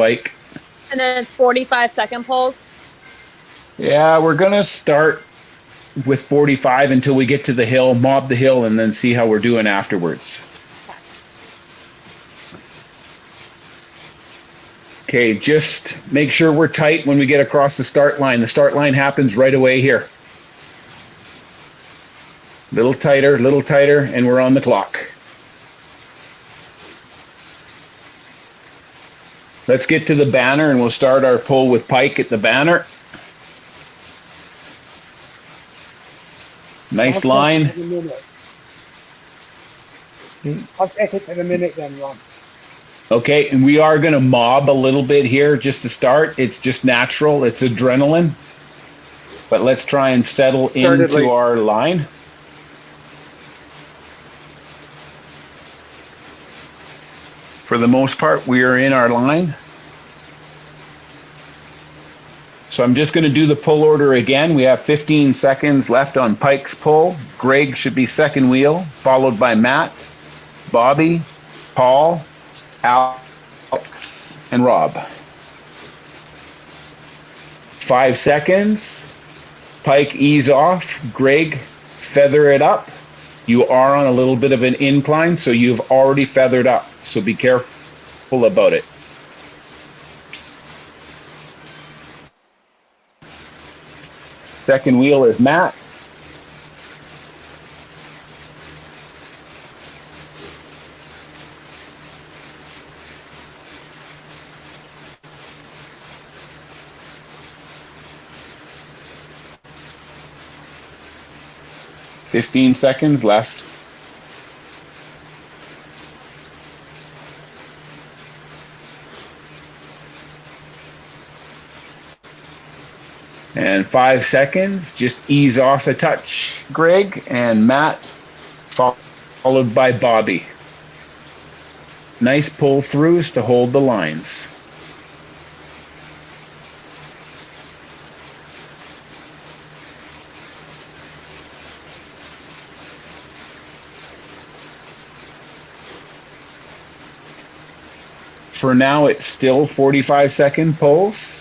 bike. And then it's 45-second pulls. Yeah, we're going to start with 45 until we get to the hill, mob the hill, and then see how we're doing afterwards. Okay, just make sure we're tight when we get across the start line. The start line happens right away here. Little tighter, and we're on the clock. Let's get to the banner and we'll start our pull with pike at the banner. Nice line. I'll take it in a minute then, Ron. Okay, and we are going to mob a little bit here just to start. It's just natural. It's adrenaline. But let's try and settle into our line. For the most part, we are in our line. So I'm just going to do the pull order again. We have 15 seconds left on Pike's pull. Greg should be second wheel, followed by Matt, Bobby, Paul, Alex, and Rob. 5 seconds. Pike ease off. Greg, feather it up. You are on a little bit of an incline, so you've already feathered up. So be careful about it. Second wheel is Matt. Fifteen seconds left. And 5 seconds, just ease off a touch, Greg, and Matt, followed by Bobby. Nice pull throughs to hold the lines. For now, it's still 45-second pulls.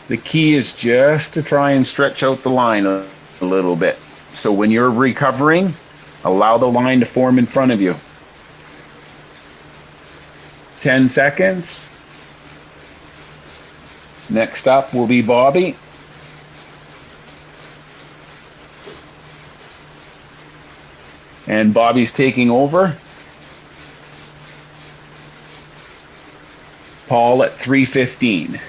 The key is just to try and stretch out the line a little bit. So when you're recovering, allow the line to form in front of you. 10 seconds. Next up will be Bobby. And Bobby's taking over. Paul at 3:15.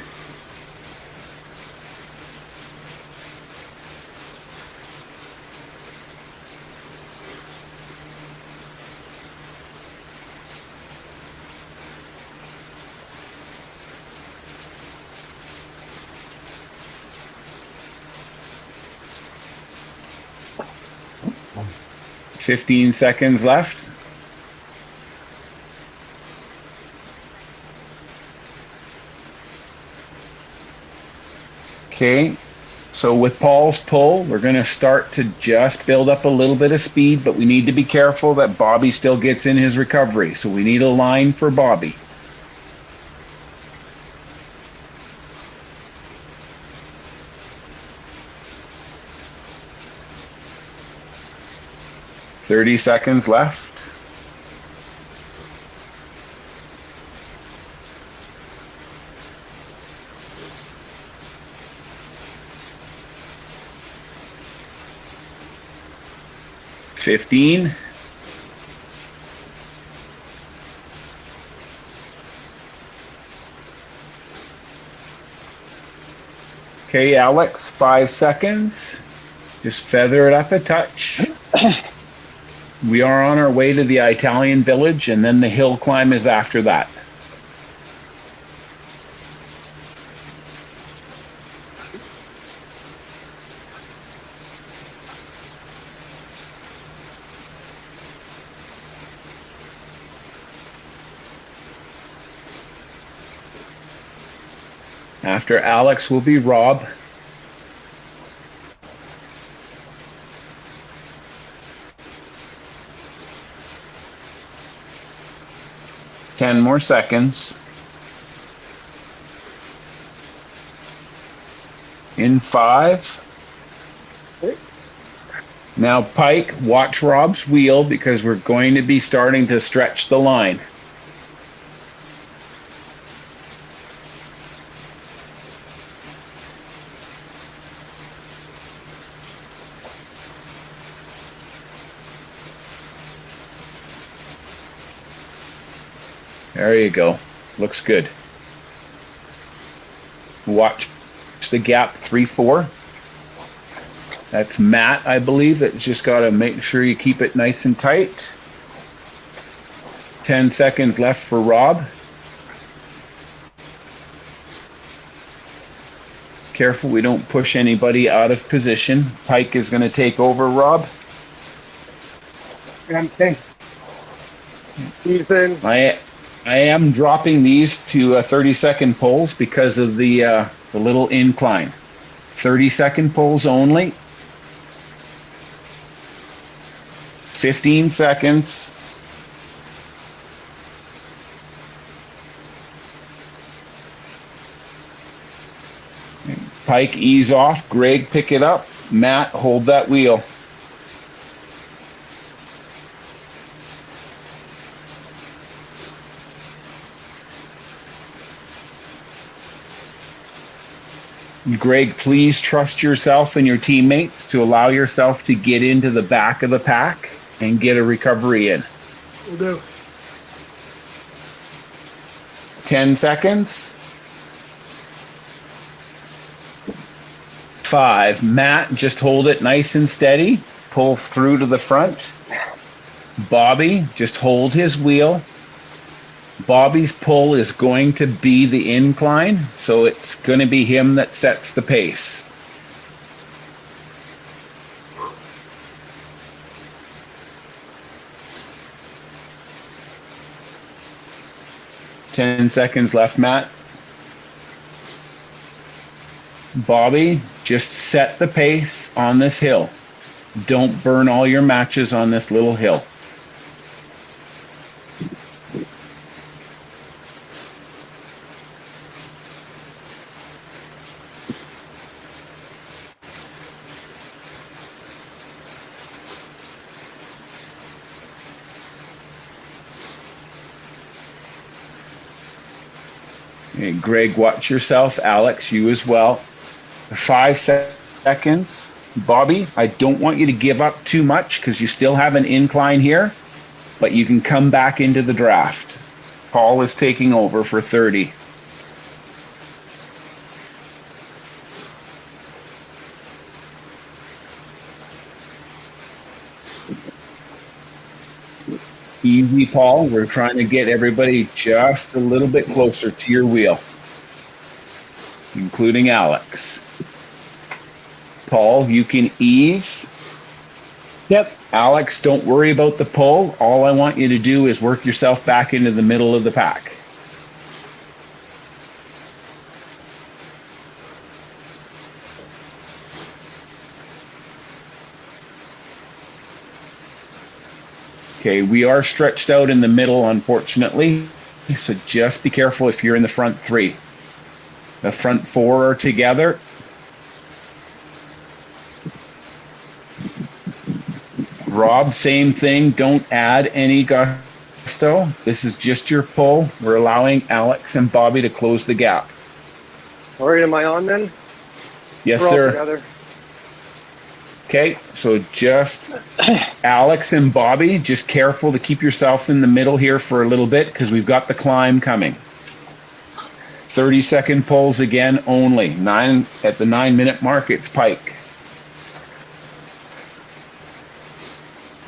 Fifteen seconds left. Okay, so with Paul's pull, we're going to start to just build up a little bit of speed, but we need to be careful that Bobby still gets in his recovery. So we need a line for Bobby. Thirty seconds left. $15. Okay, Alex, 5 seconds. Just feather it up a touch. We are on our way to the Italian village, and then the hill climb is after that. After Alex will be Rob. Ten more seconds. In 5. Now, Pike, watch Rob's wheel because we're going to be starting to stretch the line. There you go. Looks good. Watch the gap 3-4. That's Matt, I believe. That's just got to make sure you keep it nice and tight. 10 seconds left for Rob. Careful we don't push anybody out of position. Pike is going to take over, Rob. I'm 10. He's in. I am dropping these to 30-second pulls because of the little incline. 30-second pulls only. 15 seconds. Pike, ease off. Greg, pick it up. Matt, hold that wheel. Greg, please trust yourself and your teammates to allow yourself to get into the back of the pack and get a recovery in. Will do. 10 seconds. 5. Matt, just hold it nice and steady. Pull through to the front. Bobby, just hold his wheel. Bobby's pull is going to be the incline, so it's going to be him that sets the pace. Ten seconds left, Matt. Bobby, just set the pace on this hill. Don't burn all your matches on this little hill. Okay, Greg, watch yourself. Alex, you as well. 5 seconds. Bobby, I don't want you to give up too much because you still have an incline here, but you can come back into the draft. Paul is taking over for 30. Easy, Paul. We're trying to get everybody just a little bit closer to your wheel, including Alex. Paul, you can ease. Yep. Alex, don't worry about the pull. All I want you to do is work yourself back into the middle of the pack. Okay, we are stretched out in the middle, unfortunately. So just be careful if you're in the front 3. The front 4 are together. Rob, same thing. Don't add any gusto. This is just your pull. We're allowing Alex and Bobby to close the gap. All right, am I on then? Yes, We're all sir. together. Okay, so just Alex and Bobby, just careful to keep yourself in the middle here for a little bit because we've got the climb coming. 30-second pulls again only. At the 9-minute mark, it's Pike.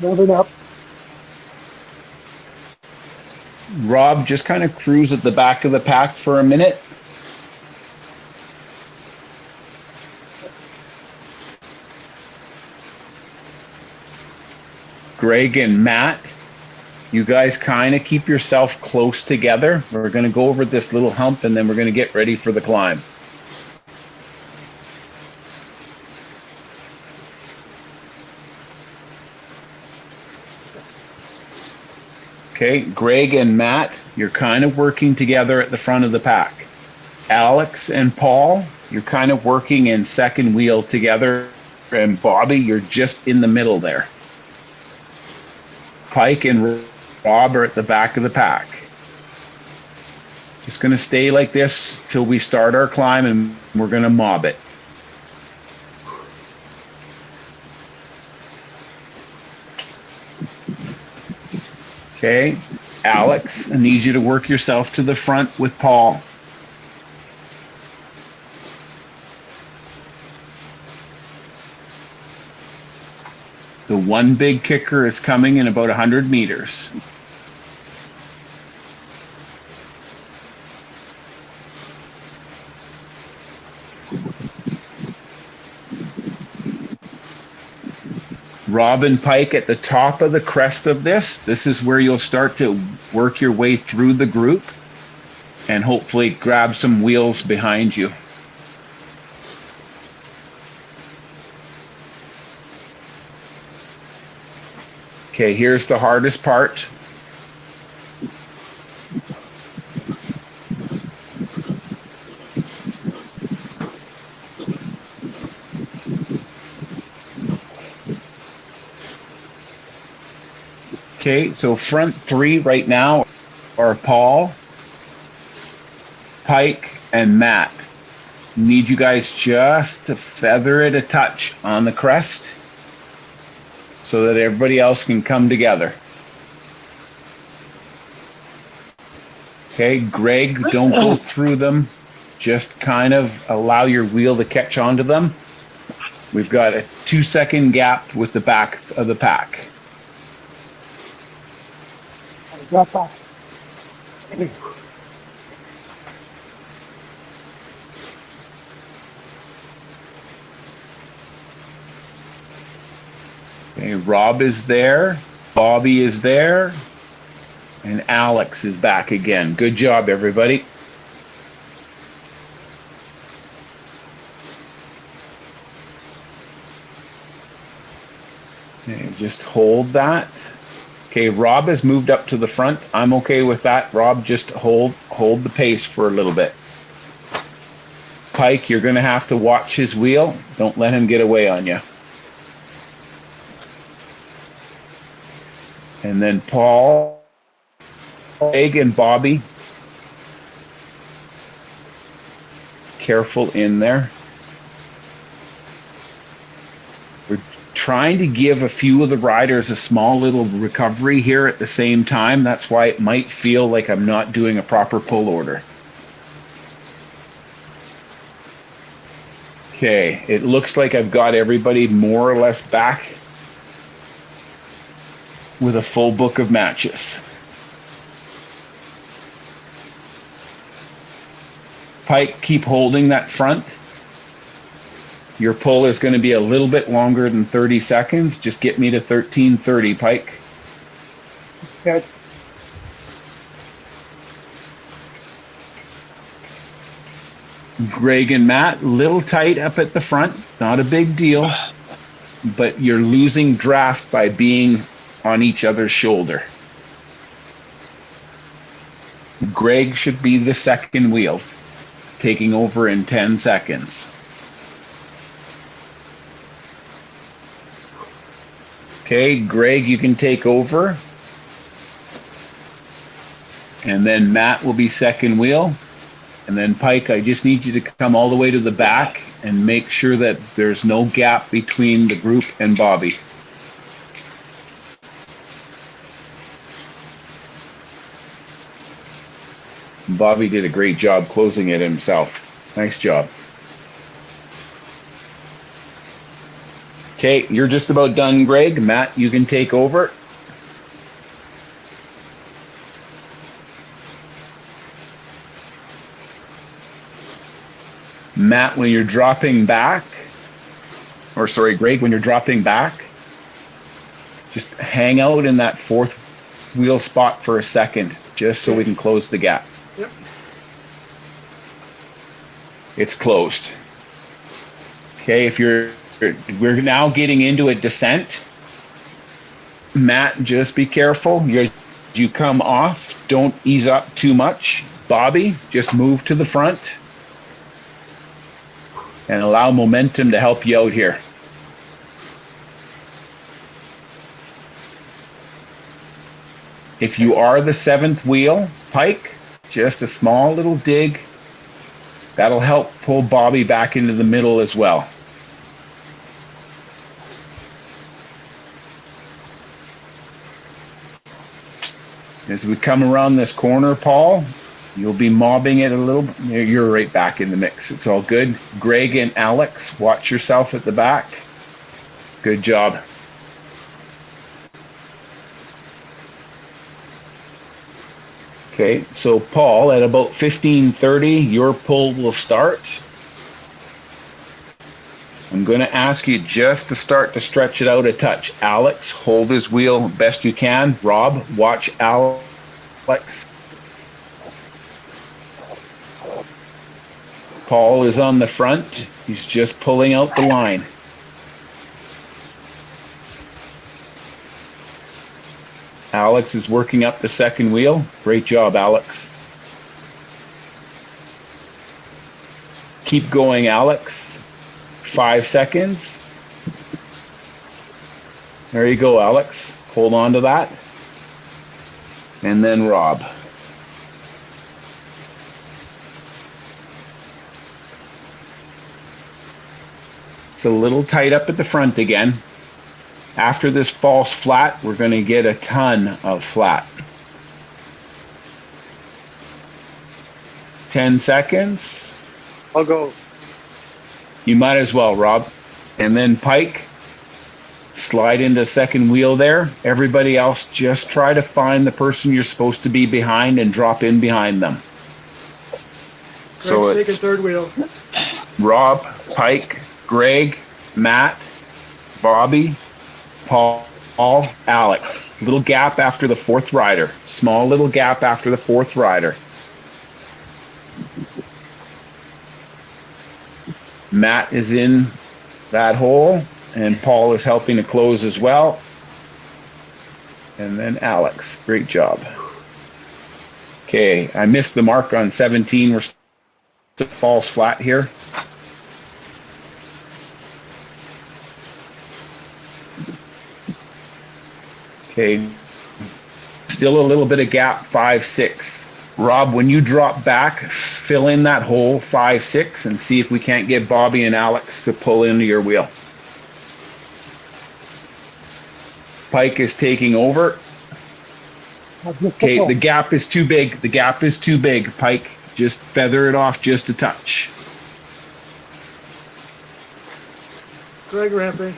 Moving up. Rob, just kind of cruise at the back of the pack for a minute. Greg and Matt, you guys kind of keep yourself close together. We're going to go over this little hump and then we're going to get ready for the climb. Okay, Greg and Matt, you're kind of working together at the front of the pack. Alex and Paul, you're kind of working in second wheel together, and Bobby, you're just in the middle there. Pike and Rob are at the back of the pack. Just going to stay like this till we start our climb, and we're going to mob it. Okay, Alex, I need you to work yourself to the front with Paul. The one big kicker is coming in about 100 meters. Rob and Pike at the top of the crest of this. This is where you'll start to work your way through the group and hopefully grab some wheels behind you. Okay, here's the hardest part. Okay, so front three right now are Paul, Pike, and Matt. Need you guys just to feather it a touch on the crest so that everybody else can come together. Okay, Greg, don't go through them. Just kind of allow your wheel to catch onto them. We've got a 2-second gap with the back of the pack. Drop back. Okay, Rob is there, Bobby is there, and Alex is back again. Good job, everybody. Okay, just hold that. Okay, Rob has moved up to the front. I'm okay with that. Rob, just hold the pace for a little bit. Pike, you're going to have to watch his wheel. Don't let him get away on you. And then Paul, Greg, and Bobby. Careful in there. We're trying to give a few of the riders a small little recovery here at the same time. That's why it might feel like I'm not doing a proper pull order. Okay, it looks like I've got everybody more or less back with a full book of matches. Pike, keep holding that front. Your pull is going to be a little bit longer than 30 seconds. Just get me to 13:30, Pike. Good. Greg and Matt, little tight up at the front. Not a big deal, but you're losing draft by being on each other's shoulder. Greg should be the second wheel, taking over in 10 seconds. Okay, Greg, you can take over. And then Matt will be second wheel. And then Pike, I just need you to come all the way to the back and make sure that there's no gap between the group and Bobby. Bobby did a great job closing it himself. Nice job. Okay, you're just about done, Greg. Matt, you can take over. Matt, when you're dropping back, or sorry, Greg, when you're dropping back, just hang out in that fourth wheel spot for a second, just so we can close the gap. Yep. It's closed. Okay, we're now getting into a descent. Matt, just be careful. You come off, don't ease up too much. Bobby, just move to the front. and allow momentum to help you out here. If you are the 7th wheel, pike, just a small little dig. That'll help pull Bobby back into the middle as well. As we come around this corner, Paul, you'll be mobbing it a little. You're right back in the mix. It's all good. Greg and Alex, watch yourself at the back. Good job. Okay, so Paul, at about 15:30, your pull will start. I'm going to ask you just to start to stretch it out a touch. Alex, hold his wheel best you can. Rob, watch Alex. Paul is on the front. He's just pulling out the line. Alex is working up the second wheel. Great job, Alex. Keep going, Alex. 5 seconds. There you go, Alex. Hold on to that. And then Rob. It's a little tight up at the front again. After this false flat, we're going to get a ton of flat. 10 seconds. I'll go. You might as well, Rob. And then pike. Slide into second wheel there. Everybody else, just try to find the person you're supposed to be behind and drop in behind them. So Greg's it's taking third wheel. Rob, Pike, Greg, Matt, Bobby, Paul, Alex. Little gap after the fourth rider. Small little gap after the fourth rider. Matt is in that hole, and Paul is helping to close as well. And then Alex. Great job. Okay, I missed the mark on 17. We're still false flat here. Okay, still a little bit of gap, 5, 6. Rob, when you drop back, fill in that hole, 5, 6, and see if we can't get Bobby and Alex to pull into your wheel. Pike is taking over. Okay, the gap is too big. The gap is too big, Pike. Just feather it off just a touch. Greg ramping.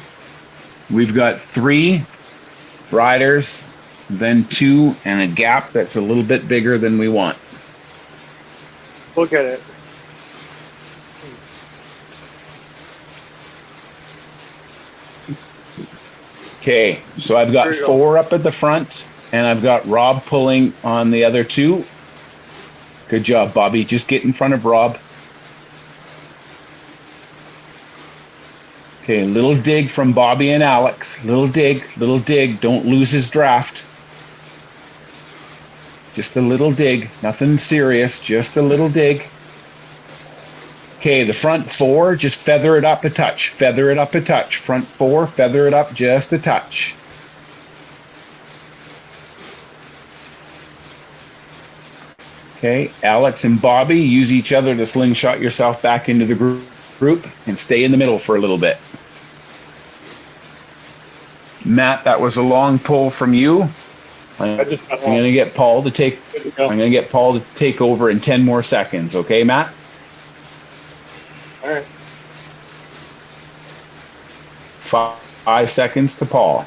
We've got 3 riders, then 2, and a gap that's a little bit bigger than we want. Look at it. Okay, so I've got There you 4 up at the front, and I've got Rob pulling on the other 2. Good job, Bobby. Just get in front of Rob. Okay, little dig from Bobby and Alex. Little dig, little dig. Don't lose his draft. Just a little dig. Nothing serious, just a little dig. Okay, the front 4, just feather it up a touch. Feather it up a touch. Front 4, feather it up just a touch. Okay, Alex and Bobby, use each other to slingshot yourself back into the group and stay in the middle for a little bit. Matt, that was a long pull from you. I'm going to get Paul to take. I'm going to get Paul to take over in 10 more seconds. Okay, Matt? All right. 5 seconds to Paul.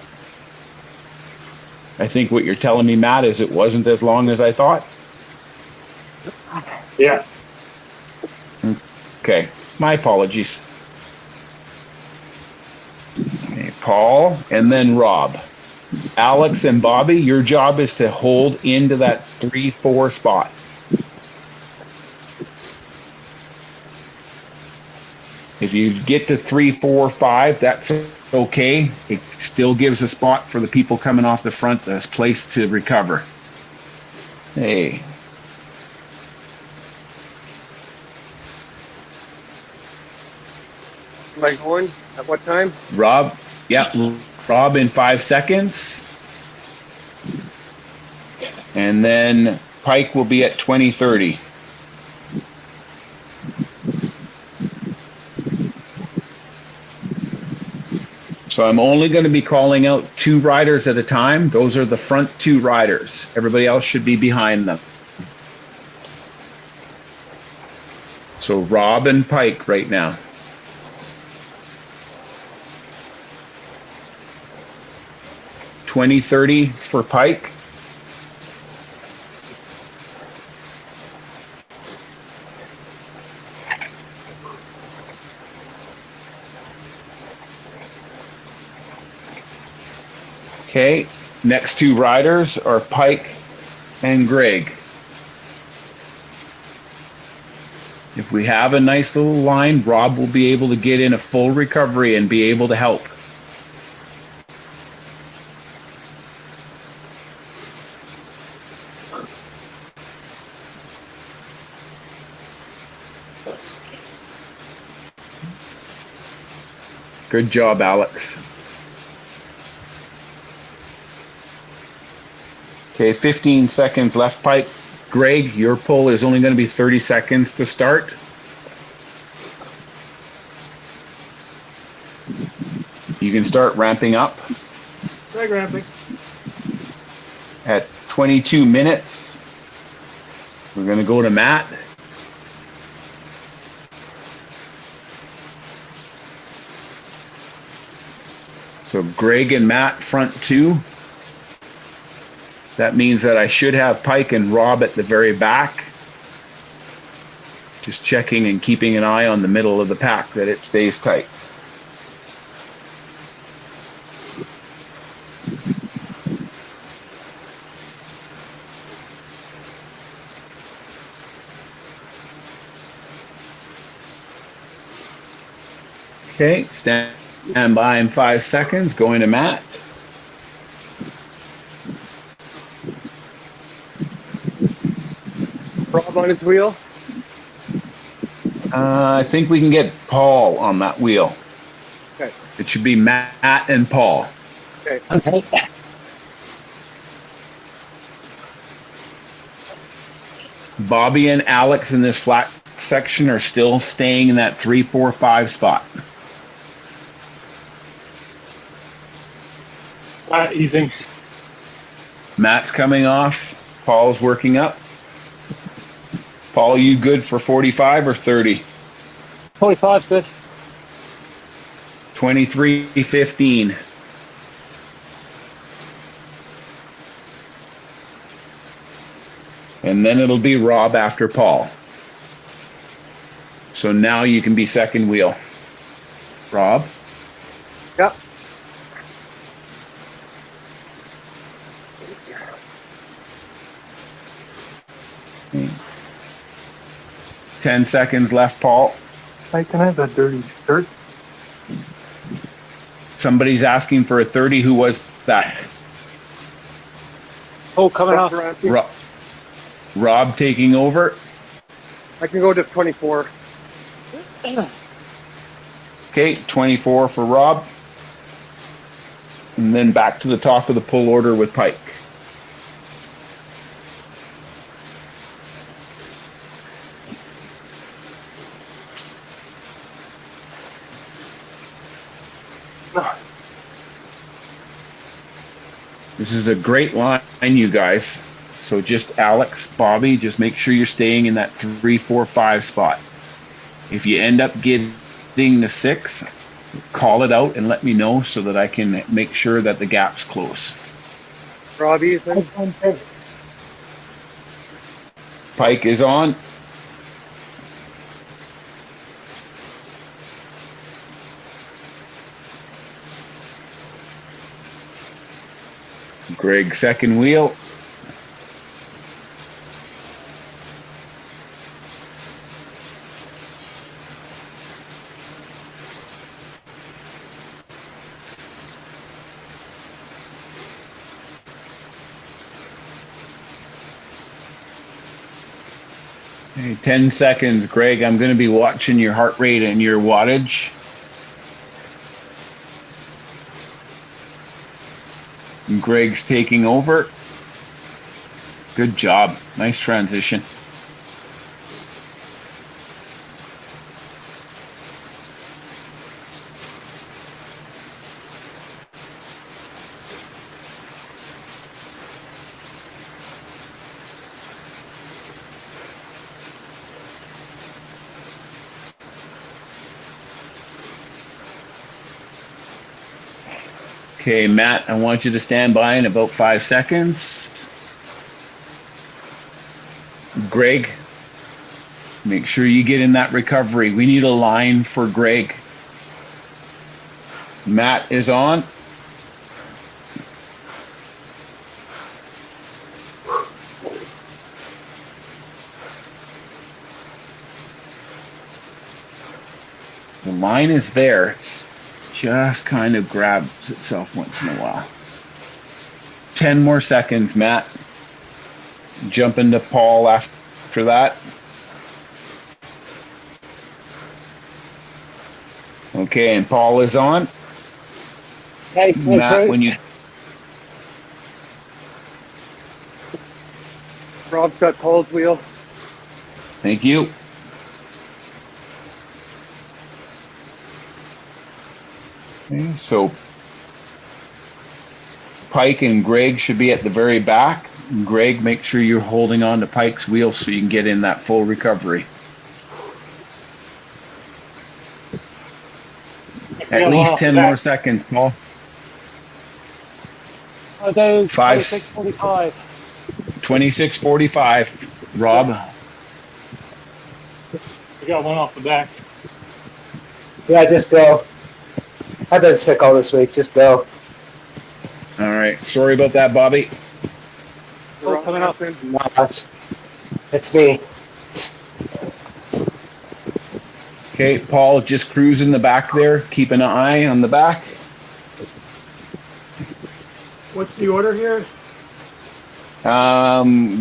I think what you're telling me, Matt, is it wasn't as long as I thought. Yeah. Okay, my apologies. Okay, Paul, and then Rob. Alex and Bobby, your job is to hold into that 3-4 spot. If you get to 3, 4, 5, that's okay. It still gives a spot for the people coming off the front, a place to recover. Hey. Am I going? At what time? Rob, yep, Rob in 5 seconds. And then Pike will be at 20:30. So I'm only going to be calling out 2 riders at a time. Those are the front 2 riders. Everybody else should be behind them. So Rob and Pike right now. $20.30 for Pike. Okay, next 2 riders are Pike and Greg. If we have a nice little line, Rob will be able to get in a full recovery and be able to help. Good job, Alex. Okay, 15 seconds left, Pike. Greg, your pull is only going to be 30 seconds to start. You can start ramping up. Drag ramping. At 22 minutes, we're going to go to Matt. So Greg and Matt front 2. That means that I should have Pike and Rob at the very back. Just checking and keeping an eye on the middle of the pack that it stays tight. Okay, stand by in 5 seconds, going to Matt. Rob on his wheel. I think we can get Paul on that wheel. Okay. It should be Matt and Paul. Okay. Okay. Bobby and Alex in this flat section are still staying in that 3, 4, 5 spot. Easing. Matt's coming off. Paul's working up. Paul, you good for 45 or 30? 45's good. 23:15. And then it'll be Rob after Paul. So now you can be second wheel. Rob? Yep. Okay. 10 seconds left, Paul. I can have that dirty shirt. Somebody's asking for a 30. Who was that? Oh, coming off. Ramping. Rob taking over. I can go to 24. Okay, 24 for Rob. And then back to the top of the pull order with Pike. This is a great line, you guys. So just Alex, Bobby, just make sure you're staying in that 3, 4, 5 spot. If you end up getting the 6, call it out and let me know so that I can make sure that the gap's close. Robbie's. Pike is on. Greg second wheel. Okay, 10 seconds, Greg. I'm going to be watching your heart rate and your wattage. And Greg's taking over. Good job. Nice transition. Okay, Matt, I want you to stand by in about 5 seconds. Greg, make sure you get in that recovery. We need a line for Greg. Matt is on. The line is there. It's just kind of grabs itself once in a while. 10 more seconds, Matt. Jump into Paul after that. Okay, and Paul is on. Hey, Matt, when you... Rob's got Paul's wheel. Thank you. Okay, so Pike and Greg should be at the very back. Greg, make sure you're holding on to Pike's wheel so you can get in that full recovery. At least 10 more seconds, Paul. I'll do 26:45. 26:45. Rob. We got one off the back. Yeah, just go. I've been sick all this week. Just go. All right. Sorry about that, Bobby. Oh, coming up. It's me. Okay, Paul, just cruise in the back there. Keep an eye on the back. What's the order here?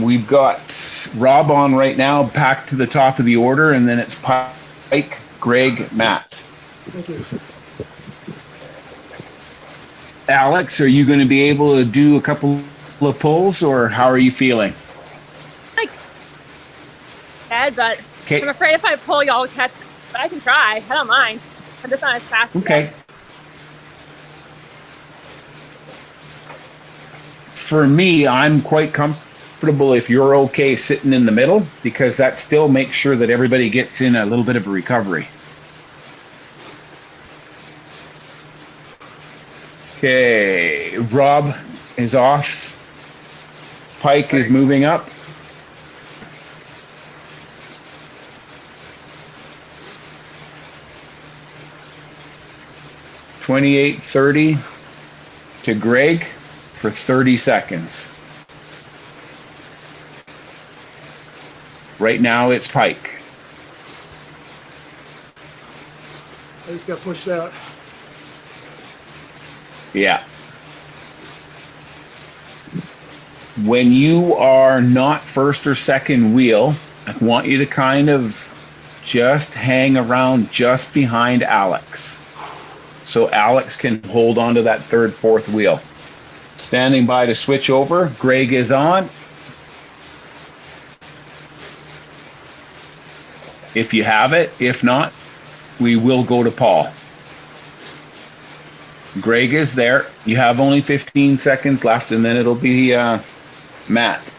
We've got Rob on right now, packed to the top of the order, and then it's Pike, Greg, Matt. Thank you. Alex, are you going to be able to do a couple of pulls, or how are you feeling? Bad, but Okay. I'm afraid if I pull, y'all will catch me. But I can try. I don't mind. I'm just not as fast. Okay. For me, I'm quite comfortable if you're okay sitting in the middle, because that still makes sure that everybody gets in a little bit of a recovery. Okay, Rob is off. Pike is moving up. $28.30 to Greg for 30 seconds. Right now it's Pike. I just got pushed out. Yeah. When you are not first or second wheel, I want you to kind of just hang around just behind Alex, so Alex can hold on to that third, fourth wheel. Standing by to switch over. Greg is on. If you have it. If not, we will go to Paul. Greg is there. You have only 15 seconds left, and then it'll be Matt.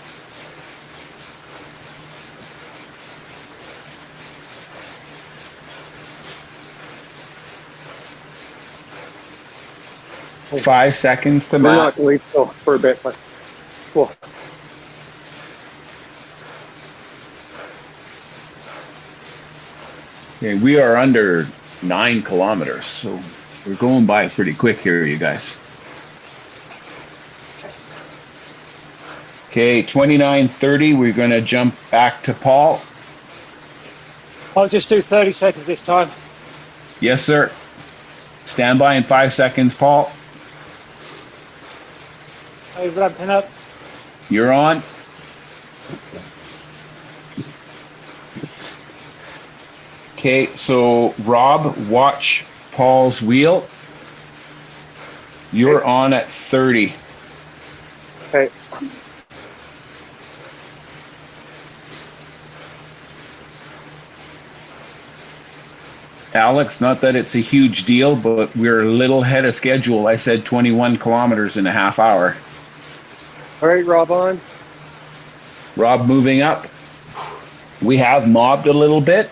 Five seconds to We're Matt. not wait till for a bit, but cool. Okay, we are under 9 kilometers, so we're going by pretty quick here, you guys. Okay, 29:30. We're going to jump back to Paul. I'll just do 30 seconds this time. Yes, sir. Stand by in 5 seconds, Paul. Hey, ramping up. You're on. Okay, so Rob, watch Paul's wheel. You're on at 30. Okay. Alex, not that it's a huge deal, but we're a little ahead of schedule. I said 21 kilometers in a half hour. All right, Rob on. Rob moving up. We have mobbed a little bit.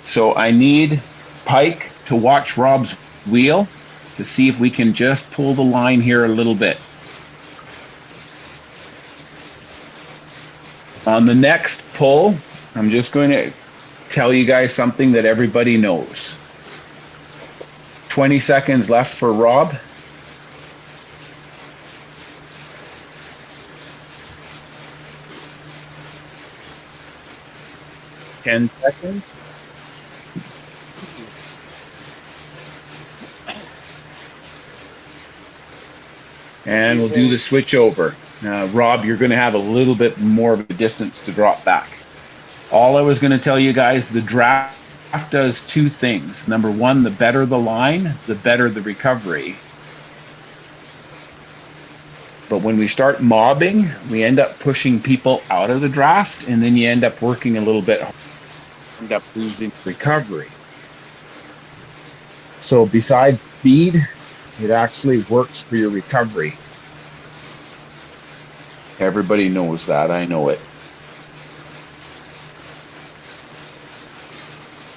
So I need Pike to watch Rob's wheel to see if we can just pull the line here a little bit. On the next pull, I'm just going to tell you guys something that everybody knows. 20 seconds left for Rob. Ten seconds. And we'll do the switch over. Rob, you're going to have a little bit more of a distance to drop back. All I was going to tell you guys, the draft does two things. Number one, the better the line, the better the recovery. But when we start mobbing, we end up pushing people out of the draft, and then you end up working a little bit, end up losing recovery. So besides speed, it actually works for your recovery. Everybody knows that. I know it.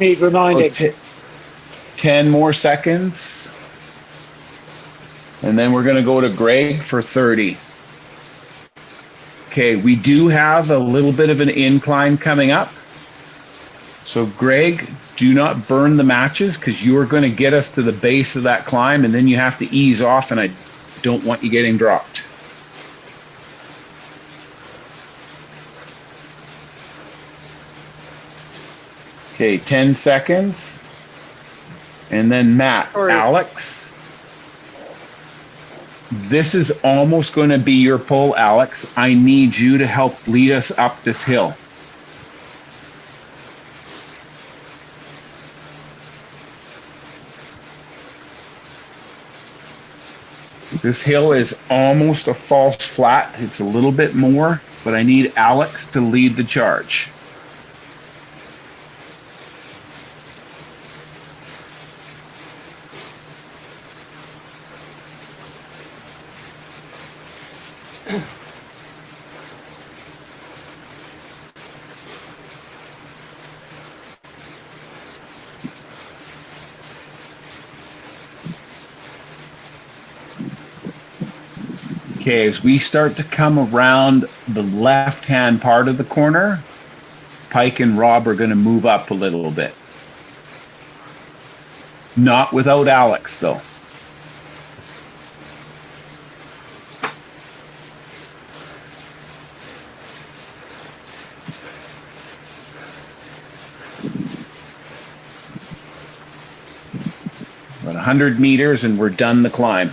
Need reminding. 10 more seconds. And then we're going to go to Greg for 30. Okay, we do have a little bit of an incline coming up. So Greg, do not burn the matches because you are going to get us to the base of that climb and then you have to ease off and I don't want you getting dropped. Okay, 10 seconds. And then Matt, Sorry. Alex. This is almost going to be your pull, Alex. I need you to help lead us up this hill. This hill is almost a false flat. It's a little bit more, but I need Alex to lead the charge. Okay, as we start to come around the left-hand part of the corner, Pike and Rob are going to move up a little bit. Not without Alex, though. About 100 meters and we're done the climb.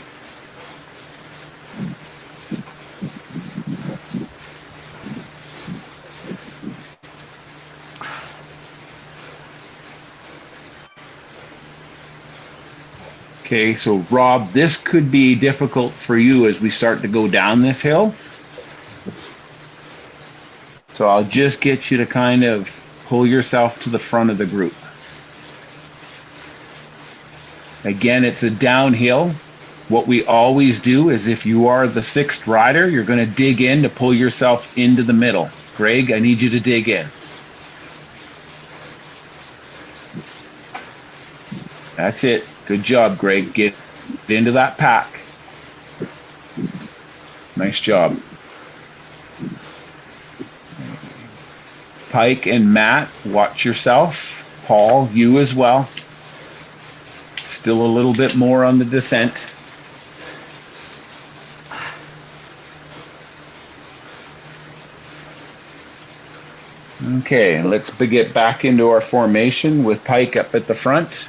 Okay, so Rob, this could be difficult for you as we start to go down this hill. So I'll just get you to kind of pull yourself to the front of the group. Again, it's a downhill. What we always do is if you are the sixth rider, you're going to dig in to pull yourself into the middle. Greg, I need you to dig in. That's it. Good job, Greg. Get into that pack. Nice job. Pike and Matt, watch yourself. Paul, you as well. Still a little bit more on the descent. Okay, let's get back into our formation with Pike up at the front.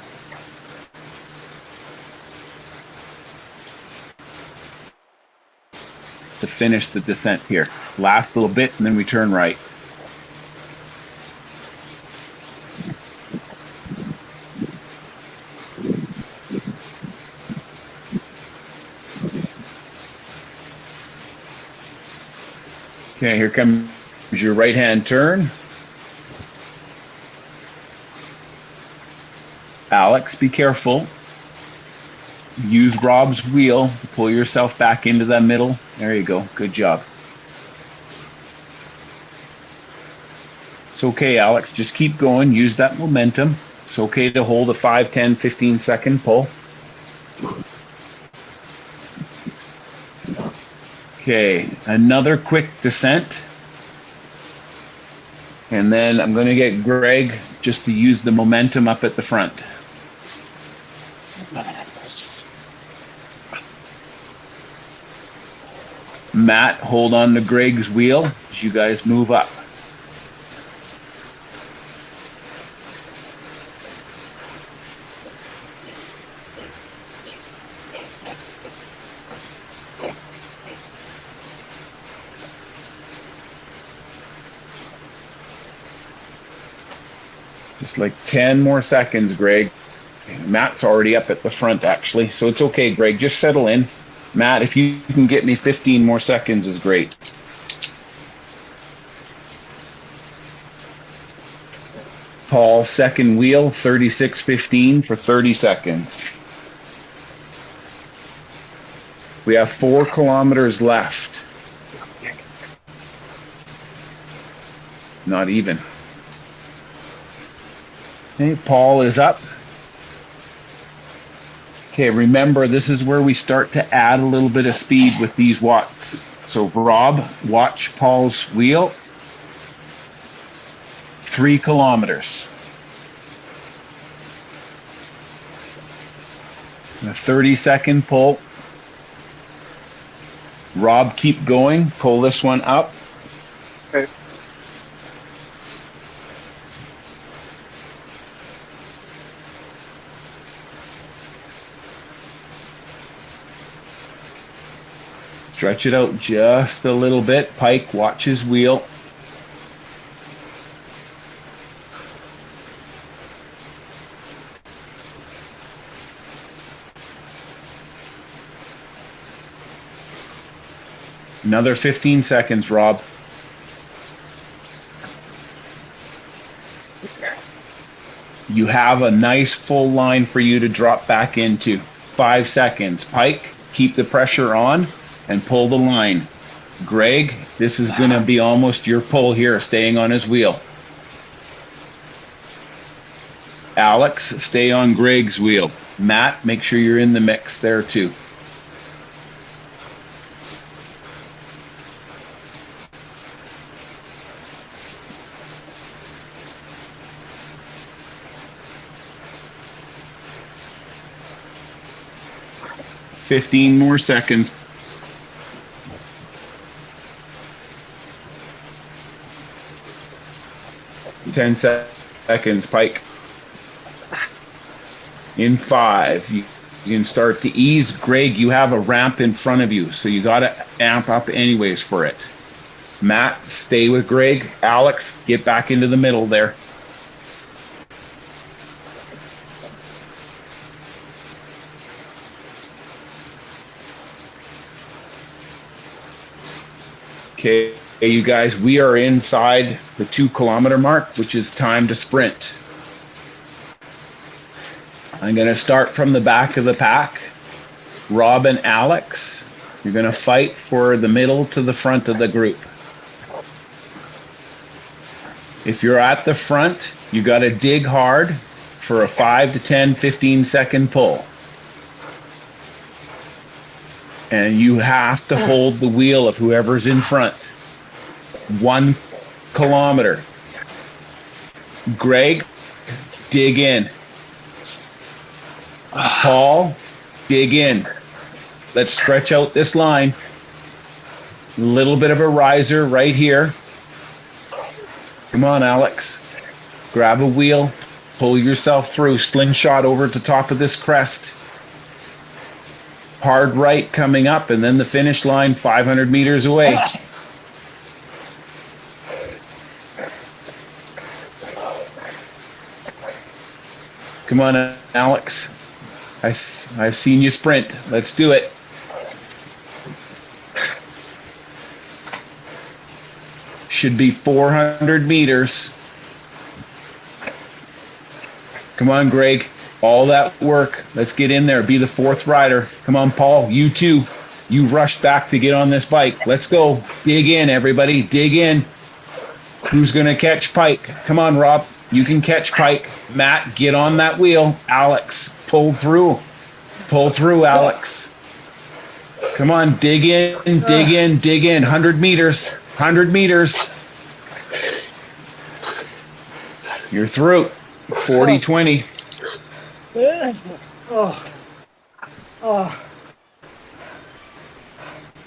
To finish the descent here. Last little bit and then we turn right. Okay, here comes your right-hand turn. Alex, be careful. Use Rob's wheel to pull yourself back into the middle. There you go. Good job. It's okay, Alex. Just keep going. Use that momentum. It's okay to hold a 5, 10, 15-second pull. Okay, another quick descent. And then I'm going to get Greg just to use the momentum up at the front. Matt, hold on to Greg's wheel as you guys move up. Just like 10 more seconds, Greg. Matt's already up at the front, actually, so it's okay, Greg. Just settle in. Matt, if you can get me 15 more seconds is great. Paul, second wheel, 36.15 for 30 seconds. We have 4 kilometers left. Not even. Okay, Paul is up. Okay, remember, this is where we start to add a little bit of speed with these watts. So Rob, watch Paul's wheel. 3 kilometers. A 30-second pull. Rob, keep going. Pull this one up. Okay. Stretch it out just a little bit. Pike, watch his wheel. Another 15 seconds, Rob. You have a nice full line for you to drop back into. 5 seconds. Pike, keep the pressure on and pull the line. Greg, this is going to be almost your pull here, staying on his wheel. Alex, stay on Greg's wheel. Matt, make sure you're in the mix there too. Fifteen more seconds. Ten seconds, Pike. In 5, you can start to ease. Greg, you have a ramp in front of you, so you got to amp up anyways for it. Matt, stay with Greg. Alex, get back into the middle there. Okay, you guys, we are inside the 2 kilometer mark, which is time to sprint. I'm going to start from the back of the pack. Rob and Alex, you're going to fight for the middle to the front of the group. If you're at the front, you got to dig hard for a 5 to 10, 15-second pull. And you have to hold the wheel of whoever's in front. 1 kilometer. Greg, dig in. Paul, dig in. Let's stretch out this line. A little bit of a riser right here. Come on, Alex. Grab a wheel. Pull yourself through. Slingshot over to the top of this crest. Hard right coming up, and then the finish line 500 meters away. Come on, Alex. I've seen you sprint. Let's do it. should be 400 meters. Come on, Greg. All that work. Let's get in there. Be the fourth rider. Come on, Paul. You too. You rushed back to get on this bike. Let's go. Dig in, everybody. Dig in. Who's going to catch Pike? Come on, Rob. You can catch Pike. Matt, get on that wheel. Alex, pull through. Pull through, Alex. Come on, dig in, dig in, dig in. 100 meters. 100 meters. You're through. 40-20.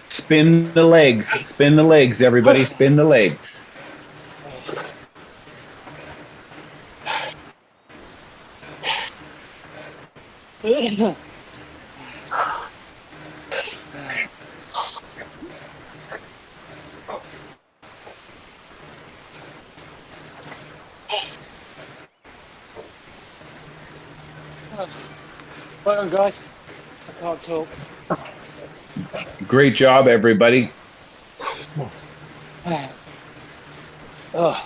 Spin the legs. Spin the legs, everybody. Spin the legs. Well done, guys. I can't talk. Great job, everybody. Oh.